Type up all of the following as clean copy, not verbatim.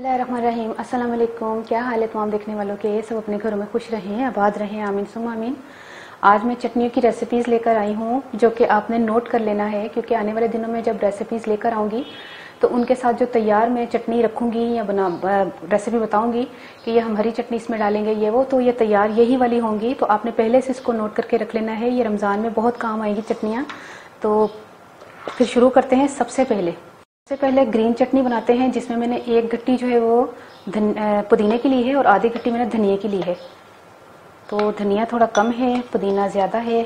बिस्मिल्लाहिर्रहमानिर्रहीम। अस्सलाम वालेकुम। क्या हाल है तमाम देखने वालों के? सब अपने घरों में खुश रहें, आबाद रहें, आमीन सुम आमीन। आज मैं चटनियों की रेसिपीज़ लेकर आई हूँ जो कि आपने नोट कर लेना है, क्योंकि आने वाले दिनों में जब रेसिपीज़ लेकर आऊँगी तो उनके साथ जो तैयार मैं चटनी रखूँगी या रेसिपी बताऊँगी कि ये हम हरी चटनी इसमें डालेंगे ये वो, तो ये तैयार यही वाली होंगी। तो आपने पहले से इसको नोट करके रख लेना है, ये रमज़ान में बहुत काम आएगी चटनियाँ। तो फिर शुरू करते हैं। सबसे पहले ग्रीन चटनी बनाते हैं, जिसमें मैंने एक गट्टी जो है वो पुदीने की ली है और आधी गट्टी मैंने धनिया की ली है। तो धनिया थोड़ा कम है, पुदीना ज़्यादा है।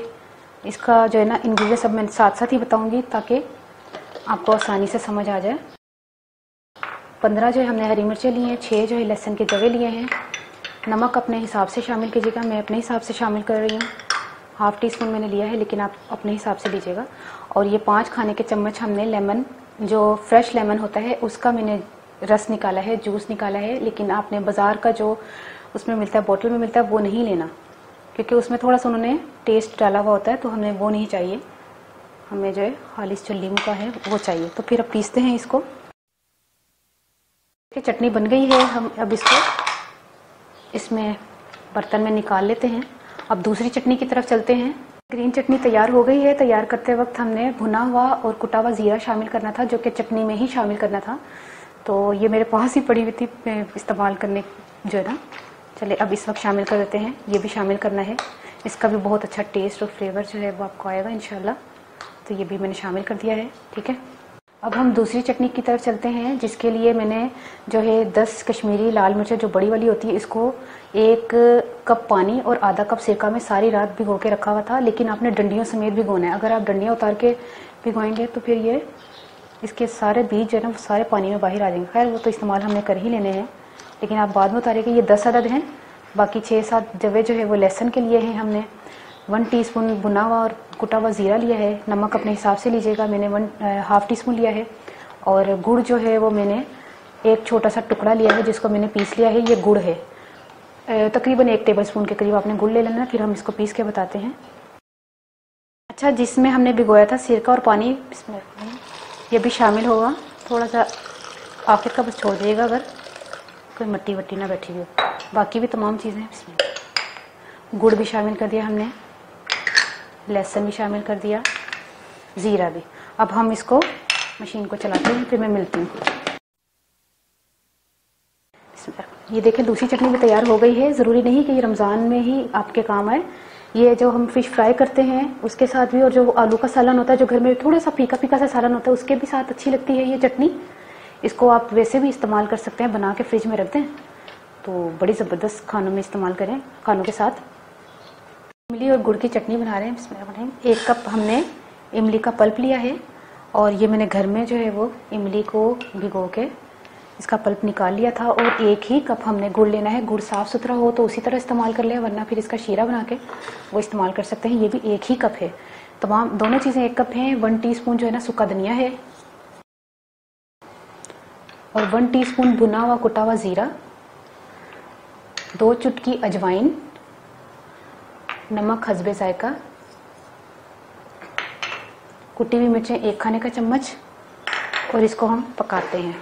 इसका जो है ना इंग्रेडिएंट्स सब मैं साथ साथ ही बताऊंगी ताकि आपको आसानी से समझ आ जाए। 15 जो है हमने हरी मिर्चें ली हैं, 6 जो है लहसुन के जवे लिए हैं। नमक अपने हिसाब से शामिल कीजिएगा, मैं अपने हिसाब से शामिल कर रही हूँ। हाफ़ टी स्पून मैंने लिया है, लेकिन आप अपने हिसाब से लीजिएगा। और ये 5 खाने के चम्मच हमने लेमन, जो फ्रेश लेमन होता है उसका मैंने रस निकाला है, जूस निकाला है। लेकिन आपने बाज़ार का जो उसमें मिलता है, बोतल में मिलता है, वो नहीं लेना, क्योंकि उसमें थोड़ा सा उन्होंने टेस्ट डाला हुआ होता है, तो हमें वो नहीं चाहिए। हमें जो है खालिस जो लीमू का है वो चाहिए। तो फिर अब पीसते हैं इसको। चटनी बन गई है, हम अब इसको इसमें बर्तन में निकाल लेते हैं। अब दूसरी चटनी की तरफ चलते हैं। ग्रीन चटनी तैयार हो गई है। तैयार करते वक्त हमने भुना हुआ और कुटा हुआ ज़ीरा शामिल करना था, जो कि चटनी में ही शामिल करना था। तो ये मेरे पास ही पड़ी हुई थी इस्तेमाल करने जो है ना। चलिए अब इस वक्त शामिल कर देते हैं, ये भी शामिल करना है। इसका भी बहुत अच्छा टेस्ट और फ्लेवर जो है वो आपको आएगा इंशाल्लाह। तो ये भी मैंने शामिल कर दिया है, ठीक है। अब हम दूसरी चटनी की तरफ चलते हैं, जिसके लिए मैंने जो है 10 कश्मीरी लाल मिर्चें जो बड़ी वाली होती है, इसको 1 कप पानी और आधा कप सिरका में सारी रात भिगो के रखा हुआ था। लेकिन आपने डंडियों समेत भिगोना है। अगर आप डंडियाँ उतार के भिगोएंगे तो फिर ये इसके सारे बीज जो है ना सारे पानी में बाहर आ जाएंगे। खैर वो तो इस्तेमाल हमने कर ही लेने हैं, लेकिन आप बाद में उतारेंगे। ये 10 अदद हैं। बाकी 6-7 जवे जो है वो लहसुन के लिए हैं। हमने 1 टीस्पून भुना हुआ और कुटा हुआ ज़ीरा लिया है। नमक अपने हिसाब से लीजिएगा, मैंने हाफ़ टी स्पून लिया है। और गुड़ जो है वो मैंने एक छोटा सा टुकड़ा लिया है, जिसको मैंने पीस लिया है। ये गुड़ है, तकरीबन 1 टेबल स्पून के करीब आपने गुड़ ले लेना। फिर हम इसको पीस के बताते हैं। अच्छा, जिसमें हमने भिगोया था सिरका और पानी, इसमें ये भी शामिल होगा। थोड़ा सा आखिर का बस छोड़ दीजिएगा, अगर कोई मट्टी वट्टी ना बैठी हुई हो। बाकी भी तमाम चीज़ें इसमें, गुड़ भी शामिल कर दिया हमने, लहसुन भी शामिल कर दिया, ज़ीरा भी। अब हम इसको मशीन को चलाते हैं, फिर मैं मिलती हूँ। ये देखें, दूसरी चटनी भी तैयार हो गई है। ज़रूरी नहीं कि ये रमज़ान में ही आपके काम आए। ये जो हम फ़िश फ्राई करते हैं उसके साथ भी, और जो आलू का सालन होता है, जो घर में थोड़ा सा फीका फीका सा सालन होता है, उसके भी साथ अच्छी लगती है ये चटनी। इसको आप वैसे भी इस्तेमाल कर सकते हैं, बना के फ्रिज में रख दें तो बड़ी ज़बरदस्त खानों में इस्तेमाल करें, खानों के साथ। इमली और गुड़ की चटनी बना रहे हैं। इसमें 1 कप हमने इमली का पल्प लिया है, और ये मैंने घर में जो है वो इमली को भिगो के इसका पल्प निकाल लिया था। और 1 ही कप हमने गुड़ लेना है। गुड़ साफ़ सुथरा हो तो उसी तरह इस्तेमाल कर लें, वरना फिर इसका शीरा बना के वो इस्तेमाल कर सकते हैं। ये भी 1 ही कप है। तमाम दोनों चीज़ें 1 कप हैं। 1 टीस्पून जो है ना सूखा धनिया है, और 1 टीस्पून भुना हुआ कुटा हुआ ज़ीरा, 2 चुटकी अजवाइन, नमक हस्बे जायका, कुटी हुई मिर्चें 1 खाने का चम्मच। और इसको हम पकाते हैं।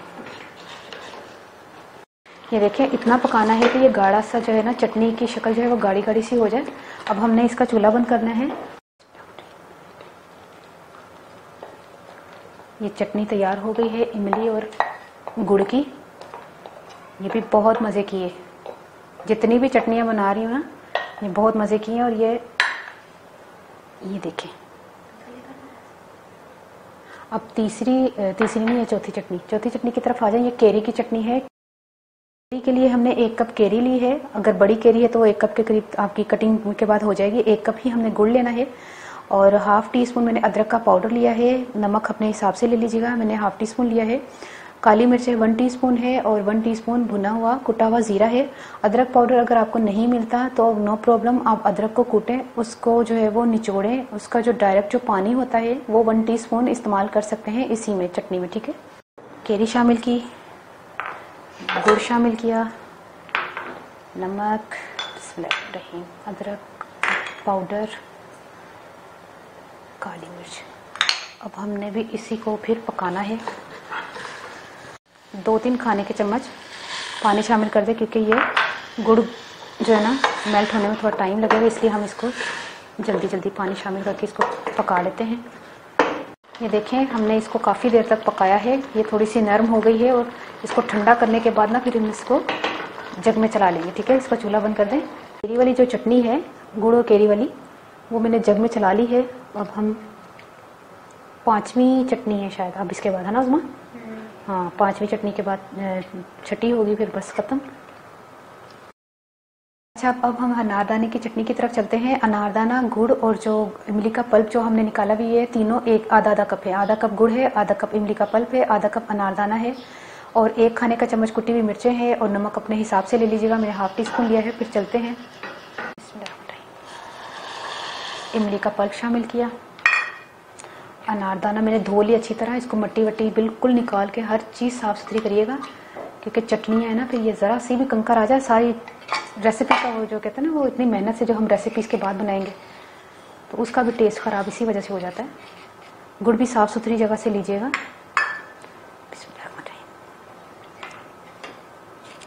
ये देखिए, इतना पकाना है कि ये गाढ़ा सा जो है ना चटनी की शक्ल जो है वो गाढ़ी गाढ़ी सी हो जाए। अब हमने इसका चूल्हा बंद करना है। ये चटनी तैयार हो गई है इमली और गुड़ की। ये भी बहुत मज़े की है। जितनी भी चटनियाँ बना रही हूँ ना, ये बहुत मज़े की हैं। और ये देखें, अब तीसरी नहीं है, चौथी चटनी की तरफ आ जाए। ये केरी की चटनी है। केरी के लिए हमने 1 कप केरी ली है। अगर बड़ी केरी है तो 1 कप के करीब आपकी कटिंग के बाद हो जाएगी। 1 कप ही हमने गुड़ लेना है। और हाफ़ टी स्पून मैंने अदरक का पाउडर लिया है। नमक अपने हिसाब से ले लीजिएगा, मैंने हाफ़ टी स्पून लिया है। काली मिर्च 1 टीस्पून है, और 1 टीस्पून भुना हुआ कुटा हुआ ज़ीरा है। अदरक पाउडर अगर आपको नहीं मिलता तो नो प्रॉब्लम, आप अदरक को कूटें, उसको जो है वो निचोड़ें, उसका जो डायरेक्ट जो पानी होता है वो 1 टीस्पून इस्तेमाल कर सकते हैं इसी में, चटनी में, ठीक है। केरी शामिल की, गुड़ शामिल किया, नमक, अदरक पाउडर, काली मिर्च। अब हमने भी इसी को फिर पकाना है। 2-3 खाने के चम्मच पानी शामिल कर दें, क्योंकि ये गुड़ जो है ना मेल्ट होने में थोड़ा टाइम लगेगा, इसलिए हम इसको जल्दी जल्दी पानी शामिल करके इसको पका लेते हैं। ये देखें, हमने इसको काफ़ी देर तक पकाया है, ये थोड़ी सी नरम हो गई है। और इसको ठंडा करने के बाद ना फिर हम इसको जग में चला लेंगे। ठीक है, इसका चूल्हा बंद कर दें। केरी वाली जो चटनी है, गुड़ और केरी वाली, वो मैंने जग में चला ली है। अब हम 5वीं चटनी है शायद अब इसके बाद, है ना उस्मा? हाँ, 5वीं चटनी के बाद छठी होगी, फिर बस ख़त्म। अच्छा, अब हम अनारदाने की चटनी की तरफ चलते हैं। अनारदाना, गुड़ और जो इमली का पल्प जो हमने निकाला भी है, तीनों एक आधा आधा कप है। आधा कप गुड़ है, आधा कप इमली का पल्प है, आधा कप अनारदाना है और 1 खाने का चम्मच कुटी हुई मिर्चें हैं। और नमक अपने हिसाब से ले लीजिएगा, मैंने ½ टीस्पून लिया है। फिर चलते हैं, इमली का पल्प शामिल किया। अनारदाना मैंने धो लिया अच्छी तरह, इसको मट्टी वट्टी बिल्कुल निकाल के हर चीज़ साफ़ सुथरी करिएगा, क्योंकि चटनी है ना, फिर ये ज़रा सी भी कंकर आ जाए, सारी रेसिपी का वो जो कहते हैं ना, वो इतनी मेहनत से जो हम रेसिपीज़ के बाद बनाएंगे तो उसका भी टेस्ट ख़राब इसी वजह से हो जाता है। गुड़ भी साफ़ सुथरी जगह से लीजिएगा।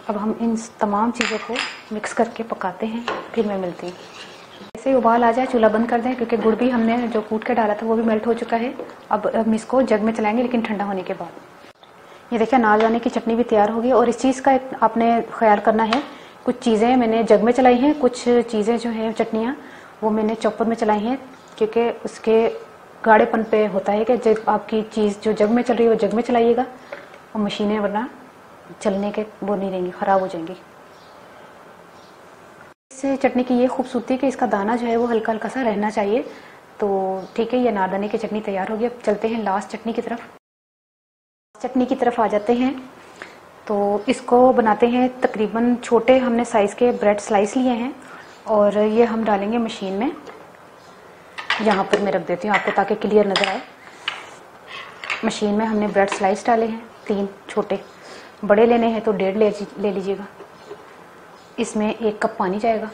अब हम इन तमाम चीज़ों को मिक्स करके पकाते हैं, फिर मैं मिलती हूँ। ऐसे ही उबाल आ जाए चूल्हा बंद कर दें, क्योंकि गुड़ भी हमने जो कूट के डाला था वो भी मेल्ट हो चुका है। अब हम इसको जग में चलाएंगे, लेकिन ठंडा होने के बाद। ये देखिए, अनारदाने की चटनी भी तैयार होगी। और इस चीज़ का आपने ख्याल करना है, कुछ चीज़ें मैंने जग में चलाई हैं, कुछ चीज़ें जो हैं चटनियाँ वो मैंने चॉपर में चलाई हैं, क्योंकि उसके गाढ़ेपन पे होता है कि जब आपकी चीज़ जो जग में चल रही है वो जग में चलाइएगा, और मशीनें वरना चलने के वो नहीं रहेंगी, ख़राब हो जाएंगी। इस चटनी की ये खूबसूरती है कि इसका दाना जो है वो हल्का हल्का सा रहना चाहिए। तो ठीक है, ये अनारदाने की चटनी तैयार हो गई। अब चलते हैं लास्ट चटनी की तरफ। चटनी की तरफ आ जाते हैं। तो इसको बनाते हैं, तकरीबन छोटे हमने साइज़ के ब्रेड स्लाइस लिए हैं और ये हम डालेंगे मशीन में। यहाँ पर मैं रख देती हूँ आपको ताकि क्लियर नज़र आए। मशीन में हमने ब्रेड स्लाइस डाले हैं 3 छोटे, बड़े लेने हैं तो 1.5 ले लीजिएगा। इसमें 1 कप पानी जाएगा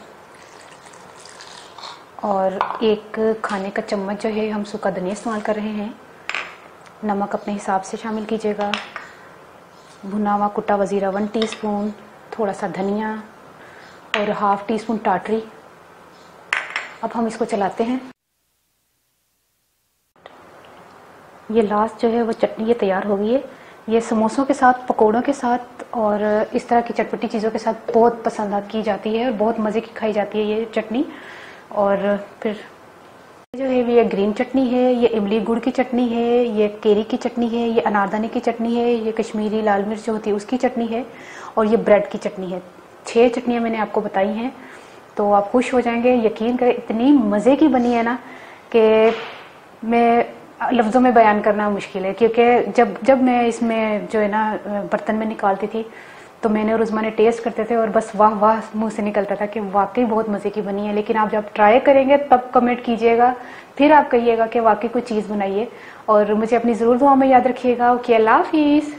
और 1 खाने का चम्मच जो है हम सूखा धनिया इस्तेमाल कर रहे हैं। नमक अपने हिसाब से शामिल कीजिएगा। भुना हुआ कुटा वज़ीरा 1 टीस्पून, थोड़ा सा धनिया और ½ टीस्पून टाटरी। अब हम इसको चलाते हैं। ये लास्ट जो है वो चटनी ये तैयार हो गई है। ये समोसों के साथ, पकोड़ों के साथ और इस तरह की चटपटी चीज़ों के साथ बहुत पसंद की जाती है और बहुत मज़े की खाई जाती है ये चटनी। और फिर जो है ये ग्रीन चटनी है, ये इमली गुड़ की चटनी है, ये केरी की चटनी है, ये अनारदाने की चटनी है, ये कश्मीरी लाल मिर्च जो होती है उसकी चटनी है और ये ब्रेड की चटनी है। 6 चटनियाँ मैंने आपको बताई हैं, तो आप खुश हो जाएंगे। यकीन करें, इतनी मज़े की बनी है ना कि मैं लफ्ज़ों में बयान करना मुश्किल है, क्योंकि जब मैं इसमें जो है ना बर्तन में निकालती थी तो मैंने और उस्मा ने टेस्ट करते थे और बस वाह वाह मुंह से निकलता था कि वाकई बहुत मज़े की बनी है। लेकिन आप जब ट्राई करेंगे तब कमेंट कीजिएगा, फिर आप कहिएगा कि वाकई कोई चीज़ बनाइए और मुझे अपनी ज़रूर दुआ में याद रखिएगा। ओके, अल्लाह हाफिज़।